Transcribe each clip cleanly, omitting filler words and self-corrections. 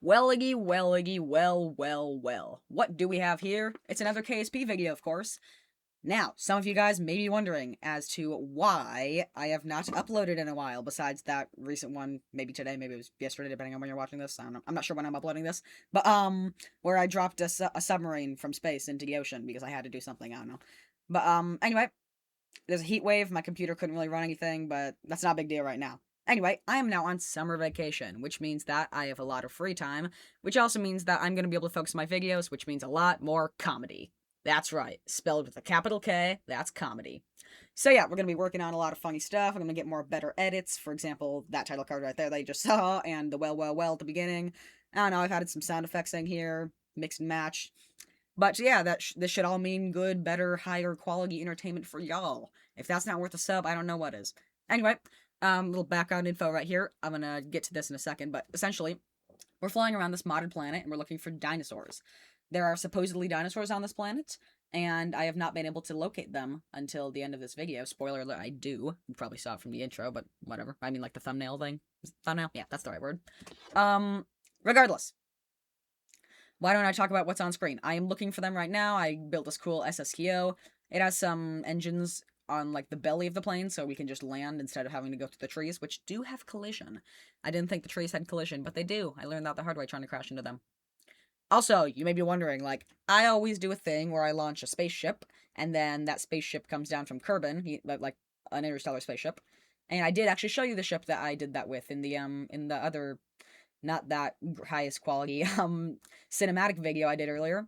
Welliggy, welliggy, well. What do we have here? It's another KSP video, of course. Now, some of you guys may be wondering as to why I have not uploaded in a while, besides that recent one, maybe today, maybe it was yesterday, depending on when you're watching this. I don't know. I'm not sure when I'm uploading this. But, where I dropped a submarine from space into the ocean because I had to do something, I don't know. But, anyway, there's a heat wave. My computer couldn't really run anything, but that's not a big deal right now. Anyway, I am now on summer vacation, which means that I have a lot of free time, which also means that I'm going to be able to focus on my videos, which means a lot more comedy. That's right, spelled with a capital K, that's comedy. So yeah, we're going to be working on a lot of funny stuff. I'm going to get more better edits. For example, that title card right there that you just saw, and the well at the beginning. I don't know, I've added some sound effects in here, mix and match. But yeah, this should all mean good, better, higher quality entertainment for y'all. If that's not worth a sub, I don't know what is. Anyway, little background info right here. I'm gonna get to this in a second, but essentially, we're flying around this modded planet and we're looking for dinosaurs. There are supposedly dinosaurs on this planet, and I have not been able to locate them until the end of this video. Spoiler alert, I do. You probably saw it from the intro, but whatever. I mean, like the thumbnail thing. Thumbnail? Yeah, that's the right word. Regardless. Why don't I talk about what's on screen? I am looking for them right now. I built this cool SSKO. It has some engines on, like, the belly of the plane, so we can just land instead of having to go through the trees, which do have collision. I didn't think the trees had collision, but they do. I learned that the hard way trying to crash into them. Also, you may be wondering, like, I always do a thing where I launch a spaceship, and then that spaceship comes down from Kerbin, like an interstellar spaceship. And I did actually show you the ship that I did that with in the other, not that highest quality, cinematic video I did earlier.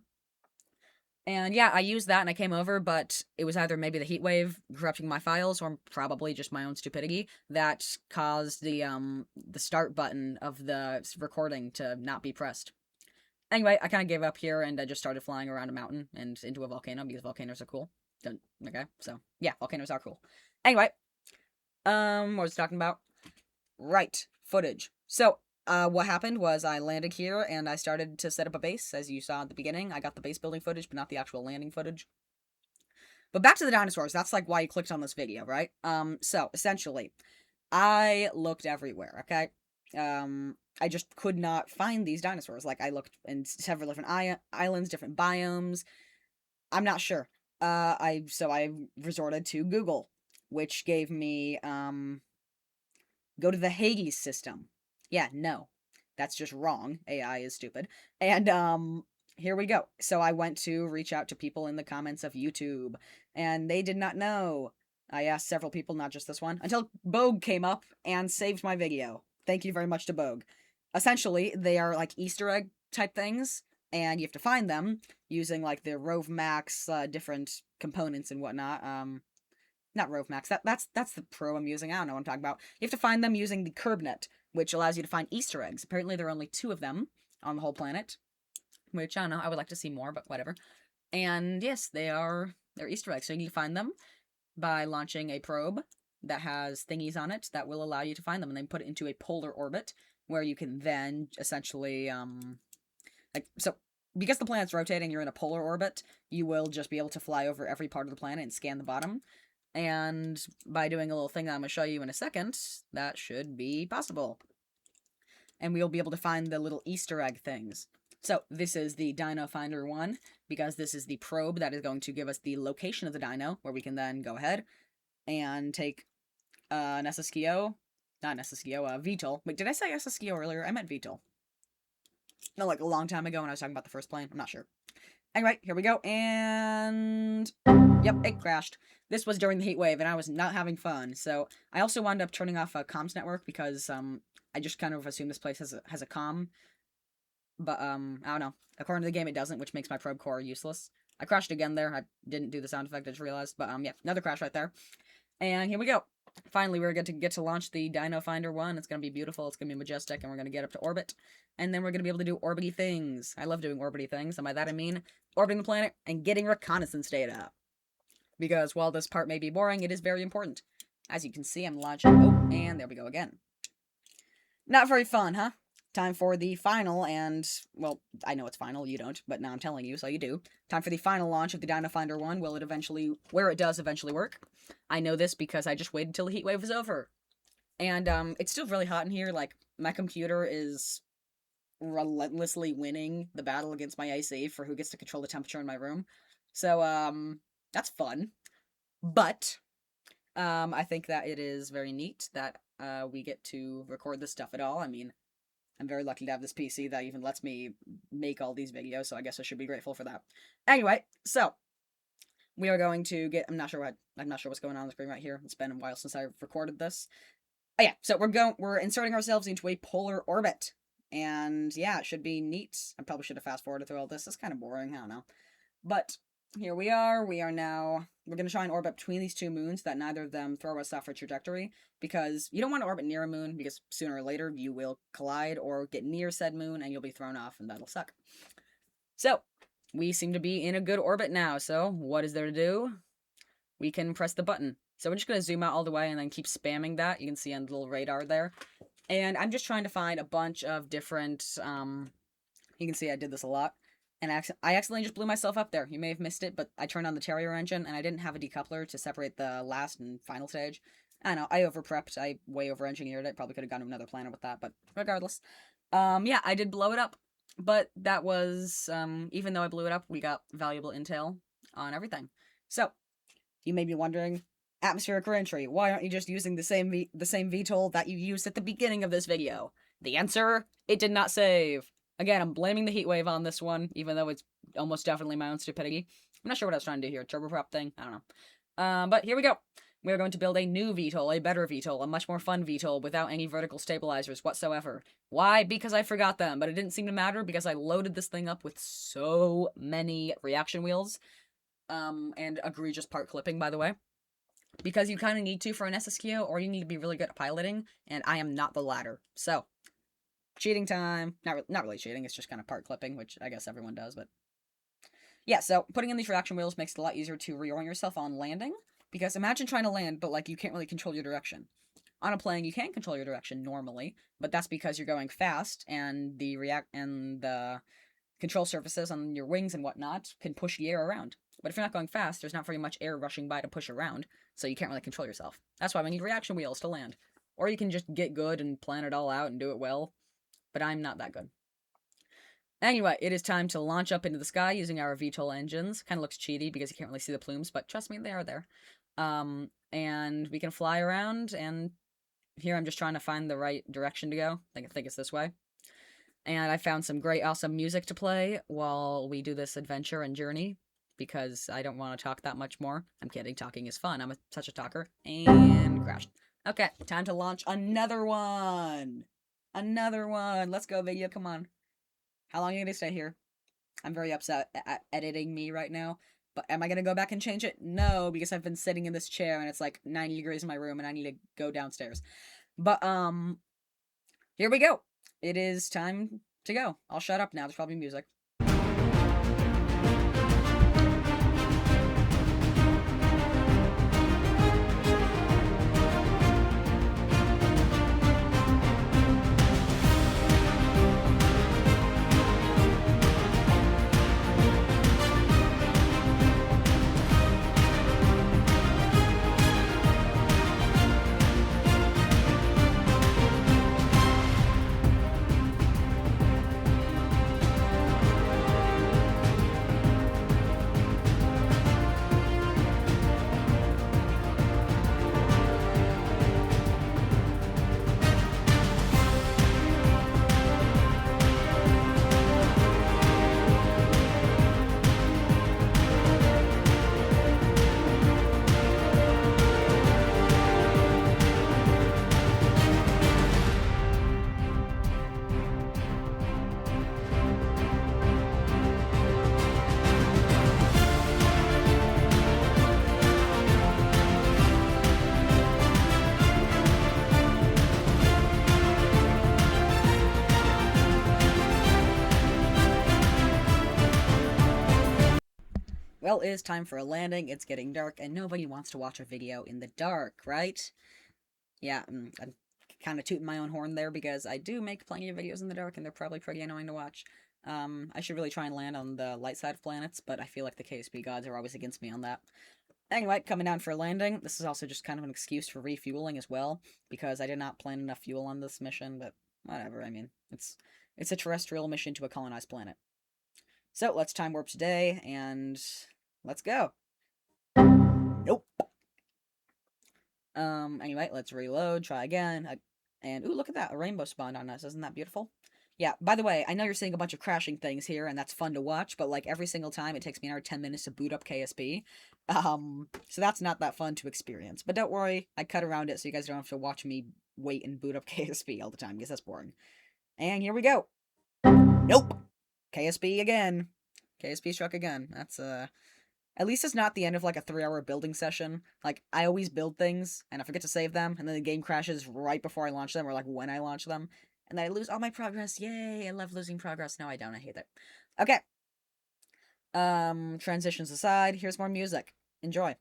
And yeah, I used that and I came over, but it was either maybe the heat wave corrupting my files or probably just my own stupidity that caused the start button of the recording to not be pressed. Anyway, I kind of gave up here and I just started flying around a mountain and into a volcano because volcanoes are cool. Okay, so yeah, volcanoes are cool. Anyway, what was I talking about? Right, footage. So, what happened was I landed here and I started to set up a base, as you saw at the beginning. I got the base building footage, but not the actual landing footage. But back to the dinosaurs, that's like why you clicked on this video, right? So, essentially, I looked everywhere, okay? I just could not find these dinosaurs. Like, I looked in several different islands, different biomes. I'm not sure. So I resorted to Google, which gave me, go to the Hades system. Yeah, no. That's just wrong. AI is stupid. And, here we go. So I went to reach out to people in the comments of YouTube, and they did not know. I asked several people, not just this one, until Bogue came up and saved my video. Thank you very much to Bogue. Essentially, they are like Easter egg type things, and you have to find them using like the Rove Max, different components and whatnot. Not Rove Max. That's the pro I'm using. I don't know what I'm talking about. You have to find them using the KerbNet, which allows you to find Easter eggs. Apparently, there are only 2 of them on the whole planet, which I don't know. I would like to see more, but whatever. And yes, they're Easter eggs. So you can find them by launching a probe that has thingies on it that will allow you to find them, and then put it into a polar orbit where you can then essentially so. Because the planet's rotating, you're in a polar orbit, you will just be able to fly over every part of the planet and scan the bottom. And by doing a little thing that I'm going to show you in a second, that should be possible. And we'll be able to find the little Easter egg things. So, this is the Dino Finder 1, because this is the probe that is going to give us the location of the dino, where we can then go ahead and take an SSKO. Not an SSKO, VTOL. Wait, did I say SSKO earlier? I meant VTOL. No, like a long time ago when I was talking about the first plane. I'm not sure. Anyway, here we go, and yep, it crashed. This was during the heat wave, and I was not having fun, so I also wound up turning off a comms network because, I just kind of assume this place has a comm, but, I don't know. According to the game, it doesn't, which makes my probe core useless. I crashed again there. I didn't do the sound effect, I just realized, but, yeah, another crash right there. And here we go. Finally, we're going to get to launch the Dino Finder 1. It's going to be beautiful, it's going to be majestic, and we're going to get up to orbit. And then we're going to be able to do orbity things. I love doing orbity things, and by that I mean orbiting the planet and getting reconnaissance data. Because while this part may be boring, it is very important. As you can see, I'm launching. Oh, and there we go again. Not very fun, huh? Time for the final and, well, I know it's final, you don't, but now I'm telling you, so you do. Time for the final launch of the Dino Finder 1, where it does eventually work. I know this because I just waited till the heat wave was over. And, it's still really hot in here, like, my computer is relentlessly winning the battle against my AC for who gets to control the temperature in my room. So, that's fun. But, I think that it is very neat that, we get to record this stuff at all. I mean, I'm very lucky to have this PC that even lets me make all these videos, so I guess I should be grateful for that. Anyway, so we are going to get. I'm not sure what's going on the screen right here. It's been a while since I recorded this. Oh yeah, so we're inserting ourselves into a polar orbit, and yeah, it should be neat. I probably should have fast forwarded through all this. It's kind of boring. I don't know, but here we are. We're going to try and orbit between these two moons that neither of them throw us off our trajectory, because you don't want to orbit near a moon, because sooner or later you will collide or get near said moon and you'll be thrown off, and that'll suck. So, we seem to be in a good orbit now, so what is there to do? We can press the button. So we're just going to zoom out all the way and then keep spamming that. You can see on the little radar there. And I'm just trying to find a bunch of different, you can see I did this a lot. And I accidentally just blew myself up there. You may have missed it, but I turned on the Terrier engine, and I didn't have a decoupler to separate the last and final stage. I don't know, I over-prepped, I way over-engineered it. Probably could have gone to another planet with that, but regardless. Yeah, I did blow it up. But that was, even though I blew it up, we got valuable intel on everything. So, you may be wondering, atmospheric reentry, why aren't you just using the same VTOL that you used at the beginning of this video? The answer, it did not save. Again, I'm blaming the heat wave on this one, even though it's almost definitely my own stupidity. I'm not sure what I was trying to do here. Turboprop thing? I don't know. But here we go. We're going to build a new VTOL, a better VTOL, a much more fun VTOL without any vertical stabilizers whatsoever. Why? Because I forgot them, but it didn't seem to matter because I loaded this thing up with so many reaction wheels. And egregious part clipping, by the way. Because you kind of need to for an SSQ, or you need to be really good at piloting, and I am not the latter. So, cheating time. Not really cheating, it's just kind of part clipping, which I guess everyone does, but... Yeah, so putting in these reaction wheels makes it a lot easier to reorient yourself on landing, because imagine trying to land, but, like, you can't really control your direction. On a plane, you can control your direction normally, but that's because you're going fast, and the control surfaces on your wings and whatnot can push the air around. But if you're not going fast, there's not very much air rushing by to push around, so you can't really control yourself. That's why we need reaction wheels to land. Or you can just get good and plan it all out and do it well, but I'm not that good. Anyway, it is time to launch up into the sky using our VTOL engines. Kind of looks cheaty because you can't really see the plumes, but trust me, they are there. And we can fly around, and here I'm just trying to find the right direction to go. I think it's this way. And I found some great, awesome music to play while we do this adventure and journey, because I don't want to talk that much more. I'm kidding, talking is fun. I'm such a talker. And crashed. Okay, time to launch another one. Another one. Let's go, video, come on. How long are you going to stay here? I'm very upset at editing me right now. But am I going to go back and change it? No, because I've been sitting in this chair and it's like 90 degrees in my room and I need to go downstairs. But, here we go. It is time to go. I'll shut up now. There's probably music. Well, it is time for a landing. It's getting dark, and nobody wants to watch a video in the dark, right? Yeah, I'm kind of tooting my own horn there, because I do make plenty of videos in the dark, and they're probably pretty annoying to watch. I should really try and land on the light side of planets, but I feel like the KSP gods are always against me on that. Anyway, coming down for a landing. This is also just kind of an excuse for refueling as well, because I did not plan enough fuel on this mission, but whatever, I mean, it's It's a terrestrial mission to a colonized planet. So, let's time warp today, and let's go. Nope. Anyway, let's reload, try again, and ooh, look at that, a rainbow spawned on us, isn't that beautiful? Yeah, by the way, I know you're seeing a bunch of crashing things here, and that's fun to watch, but, like, every single time it takes me another 10 minutes to boot up KSP, so that's not that fun to experience, but don't worry, I cut around it so you guys don't have to watch me wait and boot up KSP all the time, because that's boring. And here we go! Nope! KSP again! KSP struck again, that's, at least it's not the end of, like, a 3-hour building session. Like, I always build things, and I forget to save them, and then the game crashes right before I launch them, or, like, when I launch them. And then I lose all my progress. Yay, I love losing progress. No, I don't. I hate it. Okay. Transitions aside, here's more music. Enjoy.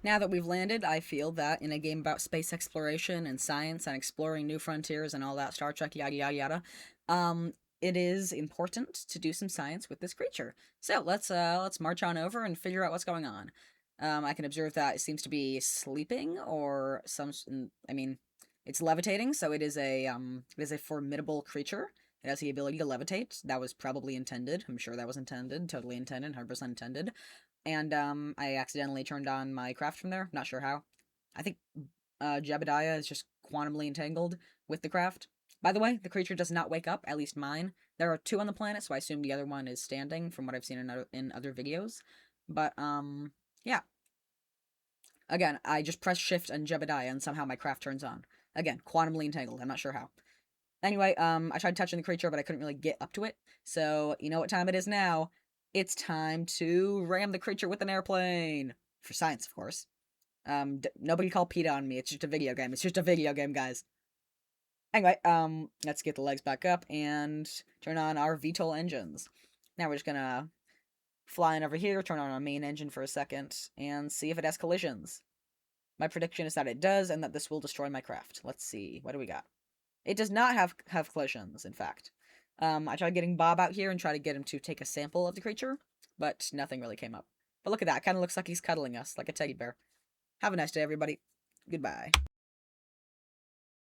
Now that we've landed, I feel that in a game about space exploration and science and exploring new frontiers and all that Star Trek yada yada yada, it is important to do some science with this creature. So let's march on over and figure out what's going on. I can observe that it seems to be sleeping or I mean, it's levitating, so it is a formidable creature. It has the ability to levitate. That was probably intended. I'm sure that was intended. Totally intended. 100% intended. And, I accidentally turned on my craft from there. Not sure how. I think, Jebediah is just quantumly entangled with the craft. By the way, the creature does not wake up, at least mine. There are 2 on the planet, so I assume the other one is standing, from what I've seen in other videos. But, yeah. Again, I just press shift and Jebediah, and somehow my craft turns on. Again, quantumly entangled. I'm not sure how. Anyway, I tried touching the creature, but I couldn't really get up to it. So, you know what time it is now. It's time to ram the creature with an airplane. For science, of course. Nobody call PETA on me. It's just a video game. It's just a video game, guys. Anyway, let's get the legs back up and turn on our VTOL engines. Now we're just gonna fly in over here, turn on our main engine for a second, and see if it has collisions. My prediction is that it does, and that this will destroy my craft. Let's see. What do we got? It does not have collisions, in fact. I tried getting Bob out here and tried to get him to take a sample of the creature, but nothing really came up. But look at that. It kind of looks like he's cuddling us, like a teddy bear. Have a nice day, everybody. Goodbye.